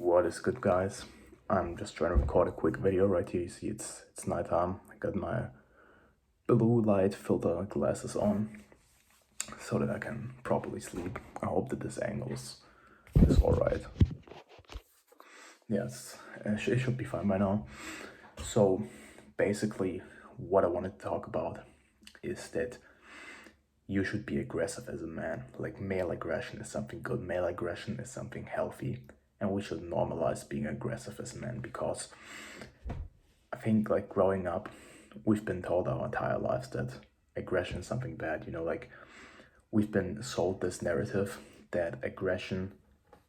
What is good, guys? I'm just trying to record a quick video right here. You see, it's nighttime. I got my blue light filter glasses on so that I can properly sleep. I hope that this angle is all right. Yes, it should be fine by now. So, basically, what I wanted to talk about is that you should be aggressive as a man. Like, male aggression is something good, male aggression is something healthy, and we should normalize being aggressive as men, because I think, like, growing up, we've been told our entire lives that aggression is something bad. Like, we've been sold this narrative that aggression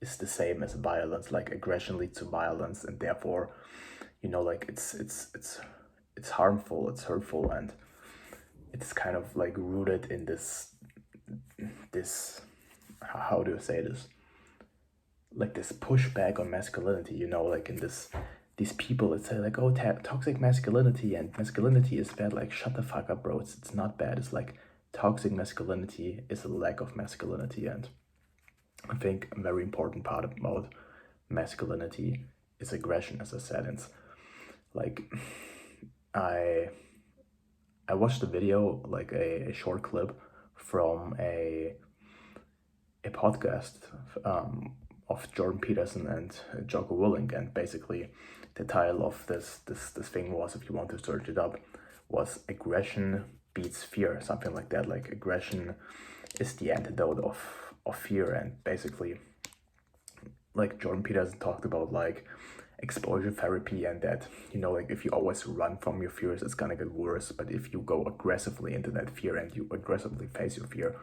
is the same as violence. Like, aggression leads to violence, and therefore, like, it's harmful, it's hurtful, and it's kind of like rooted in this how do you say this, like this pushback on masculinity, like in these people that say like, oh, toxic masculinity and masculinity is bad. Like, shut the fuck up, bro. It's not bad. It's like toxic masculinity is a lack of masculinity. And I think a very important part about masculinity is aggression, as I said. And like, I watched a video, like a short clip from a podcast of Jordan Peterson and Jocko Willink, and basically the title of this thing was, if you want to search it up, was "Aggression Beats Fear," something like that. Like, aggression is the antidote of fear. And basically, like, Jordan Peterson talked about like exposure therapy, and that, like, if you always run from your fears, it's gonna get worse. But if you go aggressively into that fear and you aggressively face your fear,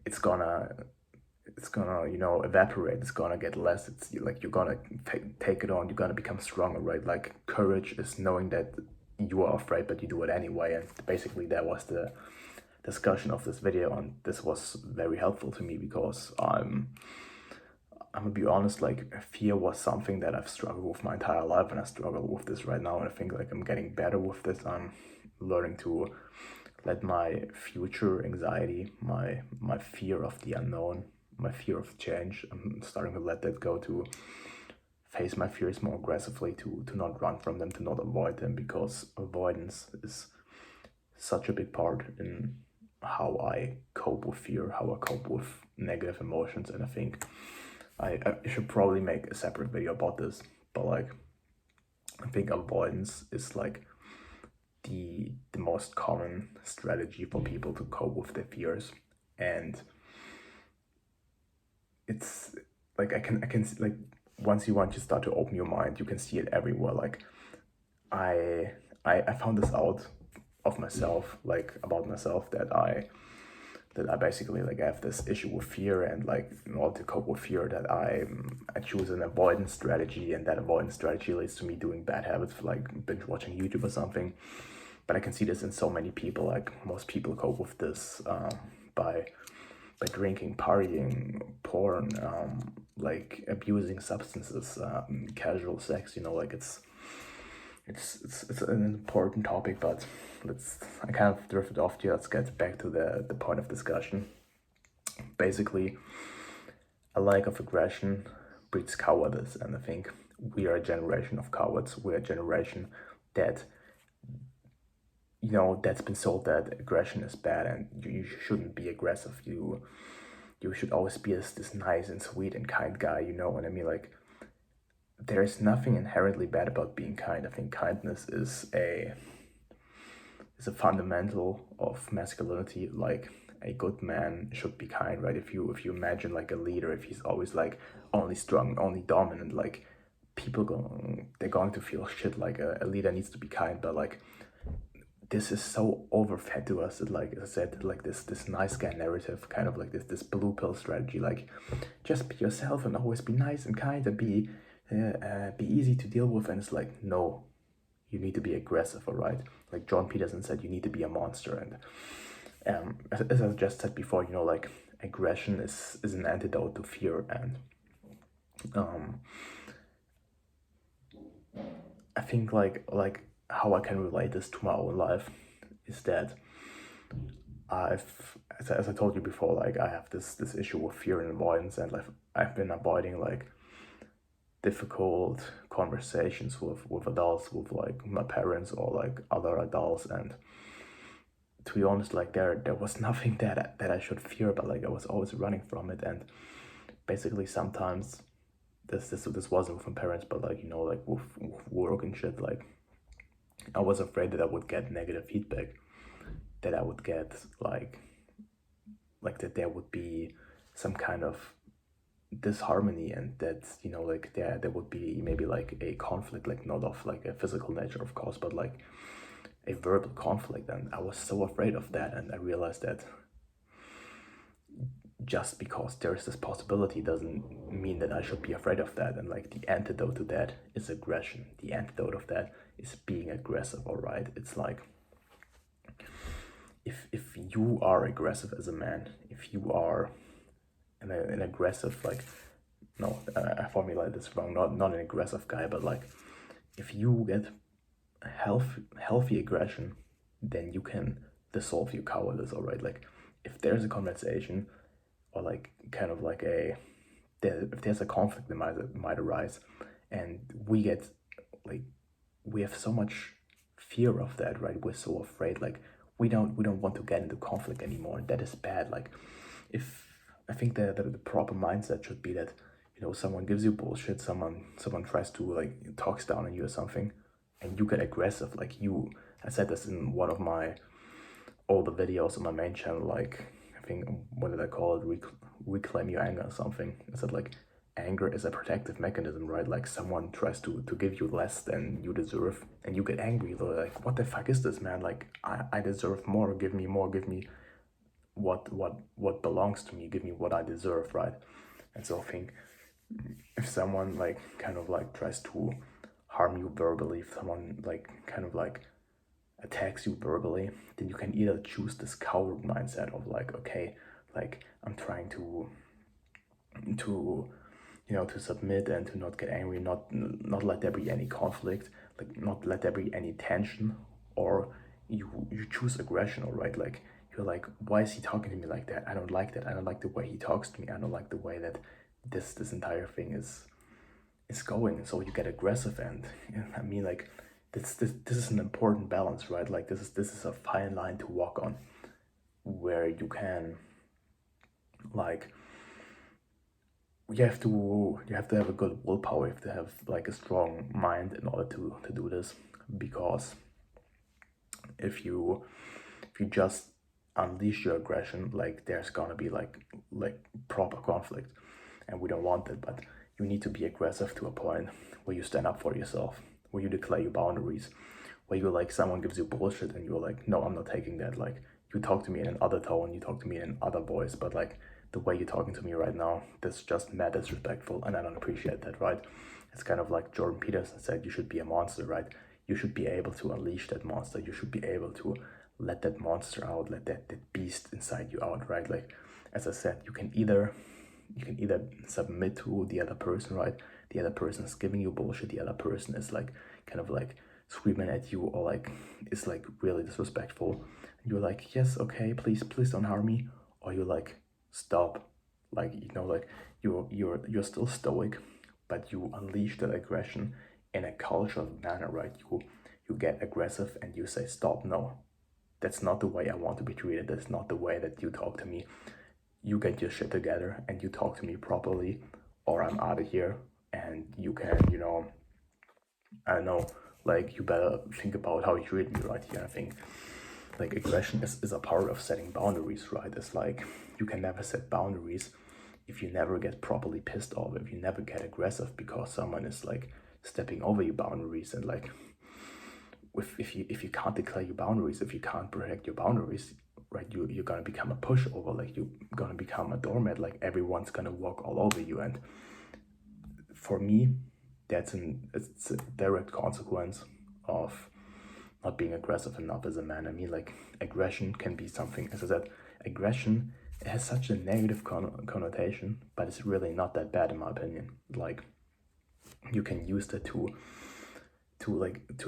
it's gonna evaporate. It's gonna get less. It's like you're gonna take it on. You're gonna become stronger, right? Like, courage is knowing that you are afraid but you do it anyway. And basically that was the discussion of this video, and this was very helpful to me, because I'm gonna be honest, like, fear was something that I've struggled with my entire life, and I struggle with this right now. And I think, like, I'm getting better with this. I'm learning to let my future anxiety, my fear of the unknown, my fear of change, I'm starting to let that go, to face my fears more aggressively, to not run from them, to not avoid them, because avoidance is such a big part in how I cope with fear, how I cope with negative emotions. And I think I should probably make a separate video about this, but like, I think avoidance is like the most common strategy for people to cope with their fears. And it's like, I can like, once you start to open your mind, you can see it everywhere. Like, I found this out of myself, like, about myself, that I basically, like, have this issue with fear, and like, in order to cope with fear, that I choose an avoidance strategy, and that avoidance strategy leads to me doing bad habits, like binge watching YouTube or something. But I can see this in so many people. Like, most people cope with this by drinking, partying, porn, like abusing substances, casual sex. Like, it's an important topic, but I kind of drifted off here. Let's get back to the point of discussion. Basically, a lack of aggression breeds cowardice, and I think we are a generation of cowards. We're a generation that, that's been sold that aggression is bad, and you shouldn't be aggressive. You should always be this nice and sweet and kind guy, what I mean? Like, there's nothing inherently bad about being kind. I think kindness is a fundamental of masculinity. Like, a good man should be kind, right? If you imagine, like, a leader, if he's always like only strong, only dominant, like, they're going to feel shit. Like, a leader needs to be kind. But like, this is so overfed to us that, like, as I said, like, this nice guy narrative, kind of like this blue pill strategy, like, just be yourself and always be nice and kind and be easy to deal with. And it's like, no, you need to be aggressive, all right? Like, John Peterson said, you need to be a monster. And as I just said before, like, aggression is an antidote to fear. And I think, like how I can relate this to my own life is that as I told you before, like, I have this issue with fear and avoidance, and like, I've been avoiding, like, difficult conversations with adults, with like my parents or like other adults. And to be honest, like there was nothing that I should fear, but like I was always running from it. And basically sometimes this wasn't with my parents, but like, you know, like with work and shit, like I was afraid that I would get negative feedback, that I would get like that there would be some kind of disharmony, and that, you know, like there would be maybe like a conflict, like not of like a physical nature, of course, but like a verbal conflict. And I was so afraid of that. And I realized that just because there's this possibility doesn't mean that I should be afraid of that. And like the antidote to that is aggression. The antidote of that is being aggressive, all right? It's like if you are aggressive as a man, if you are an aggressive, like, no, I formulated this wrong, not an aggressive guy, but like if you get healthy aggression, then you can dissolve your cowardice, all right? Like if there's a conversation, or like kind of like if there's a conflict that might arise, and we get like, we have so much fear of that, right? We're so afraid, like we don't want to get into conflict anymore, and that is bad. Like if I think that the proper mindset should be that, you know, someone gives you bullshit, someone tries to like talks down on you or something, and you get aggressive. Like I said this in one of my older videos on my main channel, like I think, what did I call it, reclaim your anger or something. I said like anger is a protective mechanism, right? Like someone tries to give you less than you deserve, and you get angry. You're like, what the fuck is this, man? Like I deserve more. Give me more. Give me what belongs to me. Give me what I deserve, right? And so I think if someone like kind of like tries to harm you verbally, if someone like kind of like attacks you verbally, then you can either choose this coward mindset of like, okay, like I'm trying to you know, to submit and to not get angry, not let there be any conflict, like not let there be any tension. Or you choose aggression, all right? Like you're like, why is he talking to me like that? I don't like that. I don't like the way he talks to me. I don't like the way that this entire thing is going. So you get aggressive. And I mean, like this is an important balance, right? Like this is a fine line to walk on, where you can like, you have to have a good willpower. You have to have like a strong mind in order to do this. Because if you just unleash your aggression, like there's gonna be like proper conflict, and we don't want it. But you need to be aggressive to a point where you stand up for yourself, where you declare your boundaries, where you like, someone gives you bullshit and you're like, no, I'm not taking that. Like you talk to me in another tone, you talk to me in another voice, but like the way you're talking to me right now, that's just mad disrespectful, and I don't appreciate that, right? It's kind of like Jordan Peterson said, you should be a monster, right? You should be able to unleash that monster. You should be able to let that monster out, let that beast inside you out, right? Like, as I said, you can either submit to the other person, right? The other person is giving you bullshit. The other person is like kind of like screaming at you, or like is like really disrespectful. And you're like, yes, okay, please don't harm me. Or you're like, stop. Like, you know, like you're still stoic, but you unleash that aggression in a cultural manner, right? You get aggressive and you say, stop, no, that's not the way I want to be treated. That's not the way that you talk to me. You get your shit together and you talk to me properly, or I'm out of here. And you can, you know, I don't know, like you better think about how you treat me, right? Here, I think like aggression is a part of setting boundaries, right? It's like you can never set boundaries if you never get properly pissed off, if you never get aggressive because someone is like stepping over your boundaries. And like if you can't declare your boundaries, if you can't protect your boundaries, right, you're gonna become a pushover. Like you're gonna become a doormat. Like everyone's gonna walk all over you. And for me, it's a direct consequence of not being aggressive enough as a man. I mean, like aggression can be something, as I said, aggression has such a negative connotation, but it's really not that bad in my opinion. Like you can use that to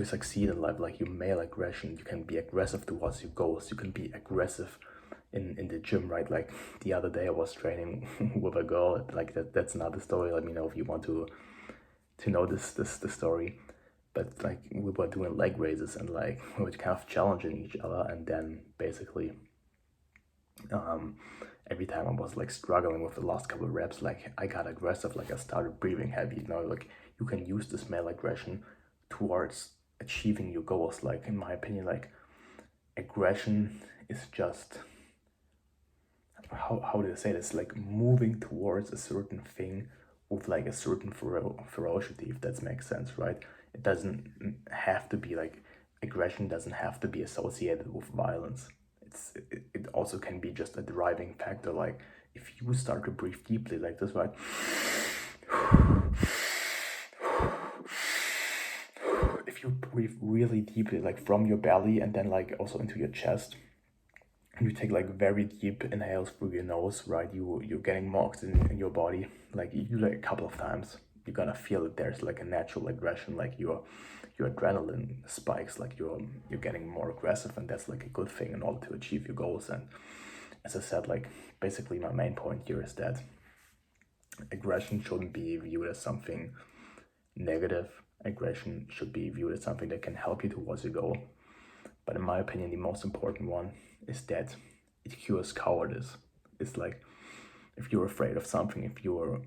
succeed in life. Like your male aggression, you can be aggressive towards your goals. You can be aggressive in the gym, right? Like the other day I was training with a girl. Like that's another story. Let me know if you want to to know the story. But like we were doing leg raises and like we were kind of challenging each other, and then basically every time I was like struggling with the last couple of reps, like I got aggressive, like I started breathing heavy. You know, like you can use this male aggression towards achieving your goals. Like in my opinion, like aggression is just how do I say this? Like moving towards a certain thing with like a certain ferocity, if that makes sense, right? It doesn't have to be like aggression doesn't have to be associated with violence. It also can be just a driving factor. Like if you start to breathe deeply like this, right? If you breathe really deeply, like from your belly and then like also into your chest, and you take like very deep inhales through your nose, right? You're getting more oxygen in your body. Like you do like a couple of times, you're gonna feel that there's like a natural aggression, like your adrenaline spikes, like you're getting more aggressive, and that's like a good thing in order to achieve your goals. And as I said, like basically my main point here is that aggression shouldn't be viewed as something negative. Aggression should be viewed as something that can help you towards your goal. But in my opinion, the most important one is that it cures cowardice. It's like if you're afraid of something, if you're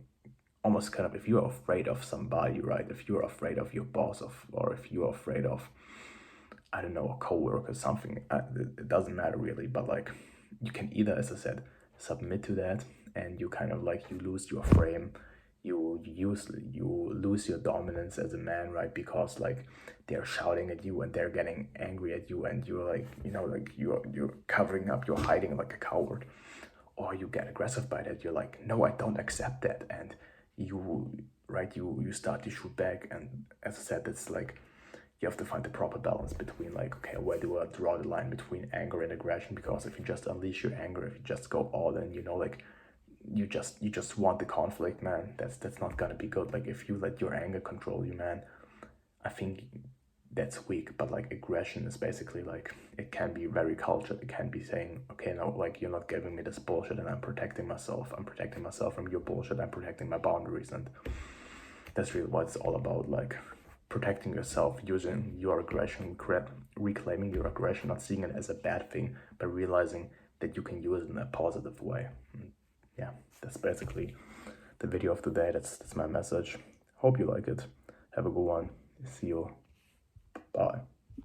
almost kind of, if you're afraid of somebody, right? If you're afraid of your boss, or if you're afraid of, I don't know, a coworker, something, it doesn't matter really, but like you can either, as I said, submit to that, and you kind of like, you lose your frame, you lose your dominance as a man, right? Because like they're shouting at you and they're getting angry at you, and you're like, you know, like you're covering up, you're hiding like a coward, or you get aggressive by that. You're like, no, I don't accept that, and you start to shoot back. And as I said, it's like you have to find the proper balance between like, okay, where do I draw the line between anger and aggression? Because if you just unleash your anger, if you just go all in, you know, like you just want the conflict, man, that's not gonna be good. Like if you let your anger control you, man, I think that's weak. But like aggression is basically like, it can be very cultured. It can be saying, okay, no, like you're not giving me this bullshit, and I'm protecting myself from your bullshit, I'm protecting my boundaries. And that's really what it's all about, like protecting yourself, using your aggression, reclaiming your aggression, not seeing it as a bad thing, but realizing that you can use it in a positive way. And yeah, that's basically the video of today. That's my message. Hope you like it. Have a good one. See you. Bye.